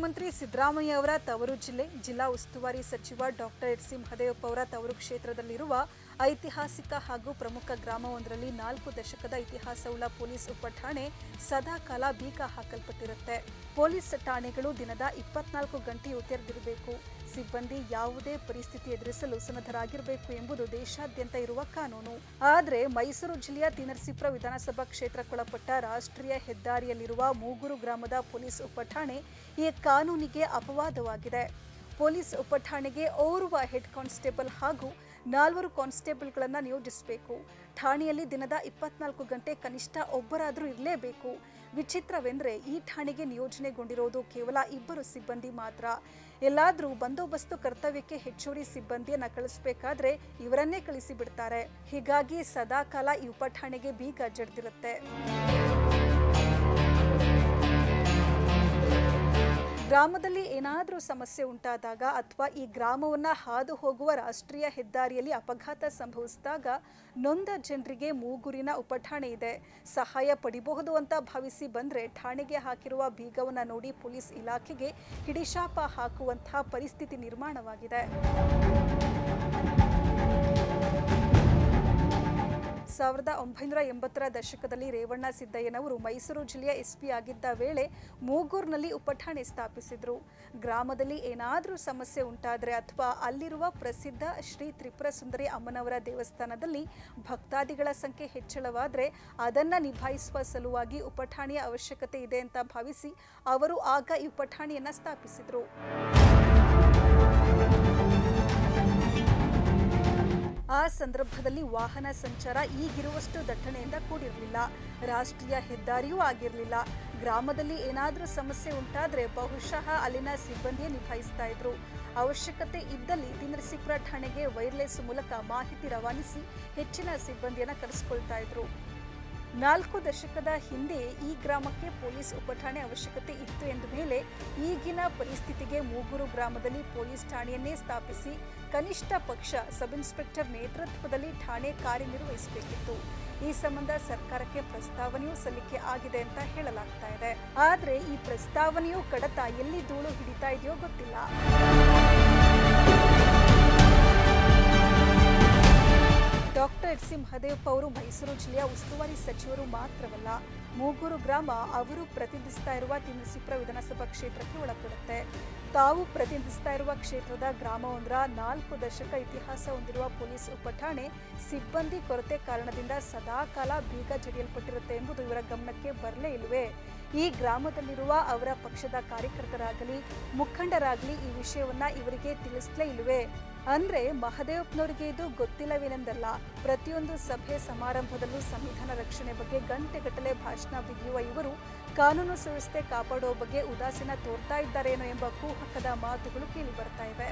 ಮುಖ್ಯಮಂತ್ರಿ ಸಿದ್ದರಾಮಯ್ಯ ಅವರ ತವರು ಜಿಲ್ಲಾ ಉಸ್ತುವಾರಿ ಸಚಿವ ಡಾಕ್ಟರ್ ಎಚ್ ಸಿ ಮಹದೇವಪ್ಪ ಅವರ ತವರು ಕ್ಷೇತ್ರದಲ್ಲಿರುವ ಐತಿಹಾಸಿಕ ಹಾಗೂ ಪ್ರಮುಖ ಗ್ರಾಮವೊಂದರಲ್ಲಿ 4 ದಶಕದ ಇತಿಹಾಸವುಳ್ಳ ಪೊಲೀಸ್ ಉಪಠಾಣೆ ಸದಾಕಾಲ ಬೀಗ ಹಾಕಲ್ಪಟ್ಟಿರುತ್ತೆ. ಪೊಲೀಸ್ ಠಾಣೆಗಳು ದಿನದ 24 ಗಂಟೆಯೂ ತೆರೆದಿರಬೇಕು. ಸಿಬ್ಬಂದಿ ಯಾವುದೇ ಪರಿಸ್ಥಿತಿ ಎದುರಿಸಲು ಸನ್ನದ್ಧರಾಗಿರಬೇಕು ಎಂಬುದು ದೇಶಾದ್ಯಂತ ಇರುವ ಕಾನೂನು. ಆದರೆ ಮೈಸೂರು ಜಿಲ್ಲೆಯ ತಿ.ನರಸೀಪುರ ವಿಧಾನಸಭಾ ಕ್ಷೇತ್ರಕ್ಕೊಳಪಟ್ಟ ರಾಷ್ಟ್ರೀಯ ಹೆದ್ದಾರಿಯಲ್ಲಿರುವ ಮೂಗೂರು ಗ್ರಾಮದ ಪೊಲೀಸ್ ಉಪಠಾಣೆ ಈ ಕಾನೂನಿಗೆ ಅಪವಾದವಾಗಿದೆ. ಪೊಲೀಸ್ ಉಪಠಾಣೆಗೆ ಓರ್ವ ಹೆಡ್ ಕಾನ್ಸ್ಟೇಬಲ್ ಹಾಗೂ 4 ಕಾನ್ಸ್ಟೇಬಲ್ಗಳನ್ನು ನಿಯೋಜಿಸಬೇಕು. ಠಾಣೆಯಲ್ಲಿ ದಿನದ 24 ಗಂಟೆ ಕನಿಷ್ಠ ಒಬ್ಬರಾದರೂ ಇರಲೇಬೇಕು. ವಿಚಿತ್ರವೆಂದರೆ ಈ ಠಾಣೆಗೆ ನಿಯೋಜನೆಗೊಂಡಿರೋದು ಕೇವಲ 2 ಸಿಬ್ಬಂದಿ ಮಾತ್ರ. ಎಲ್ಲಾದರೂ ಬಂದೋಬಸ್ತು ಕರ್ತವ್ಯಕ್ಕೆ ಹೆಚ್ಚುವರಿ ಸಿಬ್ಬಂದಿಯನ್ನ ಕಳಿಸಬೇಕಾದ್ರೆ ಇವರನ್ನೇ ಕಳಿಸಿಬಿಡ್ತಾರೆ. ಹೀಗಾಗಿ ಸದಾಕಾಲ ಈ ಉಪಠಾಣೆಗೆ ಬೀಗ ಜಡಿದಿರುತ್ತೆ. ಗ್ರಾಮದಲ್ಲಿ ಏನಾದರೂ ಸಮಸ್ಯೆ ಉಂಟಾದಾಗ ಅಥವಾ ಈ ಗ್ರಾಮವನ್ನು ಹಾದು ಹೋಗುವ ರಾಷ್ಟ್ರೀಯ ಹೆದ್ದಾರಿಯಲ್ಲಿ ಅಪಘಾತ ಸಂಭವಿಸಿದಾಗ ನೊಂದ ಜನರಿಗೆ ಮೂಗೂರಿನ ಉಪಠಾಣೆ ಇದೆ, ಸಹಾಯ ಪಡಿಬಹುದು ಅಂತ ಭಾವಿಸಿ ಬಂದರೆ ಠಾಣೆಗೆ ಹಾಕಿರುವ ಬೀಗವನ್ನು ನೋಡಿ ಪೊಲೀಸ್ ಇಲಾಖೆಗೆ ಹಿಡಿಶಾಪ ಹಾಕುವಂತಹ ಪರಿಸ್ಥಿತಿ ನಿರ್ಮಾಣವಾಗಿದೆ. 1980ರ ದಶಕದಲ್ಲಿ ರೇವಣ್ಣ ಸಿದ್ದಯ್ಯನವರು ಮೈಸೂರು ಜಿಲ್ಲೆಯ ಎಸ್ಪಿ ಆಗಿದ್ದ ವೇಳೆ ಮೂಗೂರಿನಲ್ಲಿ ಉಪಠಾಣೆ ಸ್ಥಾಪಿಸಿದ್ರು. ಗ್ರಾಮದಲ್ಲಿ ಏನಾದರೂ ಸಮಸ್ಯೆ ಉಂಟಾದರೆ ಅಥವಾ ಅಲ್ಲಿರುವ ಪ್ರಸಿದ್ಧ ಶ್ರೀ ತ್ರಿಪುರ ಸುಂದರಿ ಅಮ್ಮನವರ ದೇವಸ್ಥಾನದಲ್ಲಿ ಭಕ್ತಾದಿಗಳ ಸಂಖ್ಯೆ ಹೆಚ್ಚಳವಾದರೆ ಅದನ್ನು ನಿಭಾಯಿಸುವ ಸಲುವಾಗಿ ಉಪಠಾಣೆಯ ಅವಶ್ಯಕತೆ ಇದೆ ಅಂತ ಭಾವಿಸಿ ಅವರು ಆಗ ಈ ಉಪಠಾಣೆಯನ್ನು ಸ್ಥಾಪಿಸಿದ್ರು. ಆ ಸಂದರ್ಭದಲ್ಲಿ ವಾಹನ ಸಂಚಾರ ಈಗಿರುವಷ್ಟು ದಟ್ಟಣೆಯಿಂದ ಕೂಡಿರಲಿಲ್ಲ. ರಾಷ್ಟ್ರೀಯ ಹೆದ್ದಾರಿಯೂ ಆಗಿರಲಿಲ್ಲ. ಗ್ರಾಮದಲ್ಲಿ ಏನಾದರೂ ಸಮಸ್ಯೆ ಉಂಟಾದರೆ ಬಹುಶಃ ಅಲ್ಲಿನ ಸಿಬ್ಬಂದಿಯೇ ನಿಭಾಯಿಸ್ತಾ ಇದ್ರು. ಅವಶ್ಯಕತೆ ಇದ್ದಲ್ಲಿ ತಿ.ನರಸೀಪುರ ಠಾಣೆಗೆ ವೈರ್ಲೆಸ್ ಮೂಲಕ ಮಾಹಿತಿ ರವಾನಿಸಿ ಹೆಚ್ಚಿನ ಸಿಬ್ಬಂದಿಯನ್ನು ಕರೆಸಿಕೊಳ್ತಾ ಇದ್ರು. 4 ದಶಕದ ಹಿಂದೆ ಈ ಗ್ರಾಮಕ್ಕೆ ಪೊಲೀಸ್ ಉಪಠಾಣೆ ಅವಶ್ಯಕತೆ ಇತ್ತು ಎಂದ ಮೇಲೆ ಈಗಿನ ಪರಿಸ್ಥಿತಿಗೆ ಮೂಗೂರು ಗ್ರಾಮದಲ್ಲಿ ಪೊಲೀಸ್ ಠಾಣೆಯನ್ನೇ ಸ್ಥಾಪಿಸಿ ಕನಿಷ್ಠ ಪಕ್ಷ ಸಬ್ ಇನ್ಸ್ಪೆಕ್ಟರ್ ನೇತೃತ್ವದಲ್ಲಿ ಠಾಣೆ ಕಾರ್ಯನಿರ್ವಹಿಸಬೇಕಿತ್ತು. ಈ ಸಂಬಂಧ ಸರ್ಕಾರಕ್ಕೆ ಪ್ರಸ್ತಾವನೆಯೂ ಸಲ್ಲಿಕೆ ಆಗಿದೆ ಅಂತ ಹೇಳಲಾಗ್ತಾ ಇದೆ. ಆದರೆ ಈ ಪ್ರಸ್ತಾವನೆಯು ಕಡತ ಎಲ್ಲಿ ಧೂಳು ಹಿಡಿತಾ ಇದೆಯೋ ಗೊತ್ತಿಲ್ಲ. ಡಾಕ್ಟರ್ ಎಚ್ ಸಿ ಮಹದೇವಪ್ಪ ಅವರು ಮೈಸೂರು ಜಿಲ್ಲೆಯ ಉಸ್ತುವಾರಿ ಸಚಿವರು ಮಾತ್ರವಲ್ಲ, ಮೂಗೂರು ಗ್ರಾಮ ಅವರು ಪ್ರತಿನಿಧಿಸ್ತಾ ಇರುವ ತಿ.ನರಸೀಪುರ ವಿಧಾನಸಭಾ ಕ್ಷೇತ್ರಕ್ಕೆ ಒಳಪಡುತ್ತೆ. ತಾವು ಪ್ರತಿನಿಧಿಸ್ತಾ ಇರುವ ಕ್ಷೇತ್ರದ ಗ್ರಾಮವೊಂದರ 4 ದಶಕ ಇತಿಹಾಸ ಹೊಂದಿರುವ ಪೊಲೀಸ್ ಉಪಠಾಣೆ ಸಿಬ್ಬಂದಿ ಕೊರತೆ ಕಾರಣದಿಂದ ಸದಾಕಾಲ ಬೀಗ ಜಡಿಯಲ್ಪಟ್ಟಿರುತ್ತೆ ಎಂಬುದು ಇವರ ಗಮನಕ್ಕೆ ಬರಲೇ ಇಲ್ಲವೇ? ಈ ಗ್ರಾಮದಲ್ಲಿರುವ ಅವರ ಪಕ್ಷದ ಕಾರ್ಯಕರ್ತರಾಗಲಿ ಮುಖಂಡರಾಗಲಿ ಈ ವಿಷಯವನ್ನ ಇವರಿಗೆ ತಿಳಿಸಲೇ ಇಲ್ಲವೇ? ಅಂದ್ರೆ ಮಹದೇವಪ್ಪನವರಿಗೆ ಇದು ಗೊತ್ತಿಲ್ಲವೇನೆಂದಲ್ಲ. ಪ್ರತಿಯೊಂದು ಸಭೆ ಸಮಾರಂಭದಲ್ಲೂ ಸಂವಿಧಾನ ರಕ್ಷಣೆ ಬಗ್ಗೆ ಗಂಟೆಗಟ್ಟಲೆ ಭಾಷಣ ಬಿಗಿಯುವ ಇವರು ಕಾನೂನು ಸುವ್ಯವಸ್ಥೆ ಕಾಪಾಡುವ ಬಗ್ಗೆ ಉದಾಸೀನ ತೋರ್ತಾ ಇದ್ದಾರೇನೋ ಎಂಬ ಕುಹಕದ ಮಾತುಗಳು ಕೇಳಿ ಬರ್ತಾ ಇವೆ.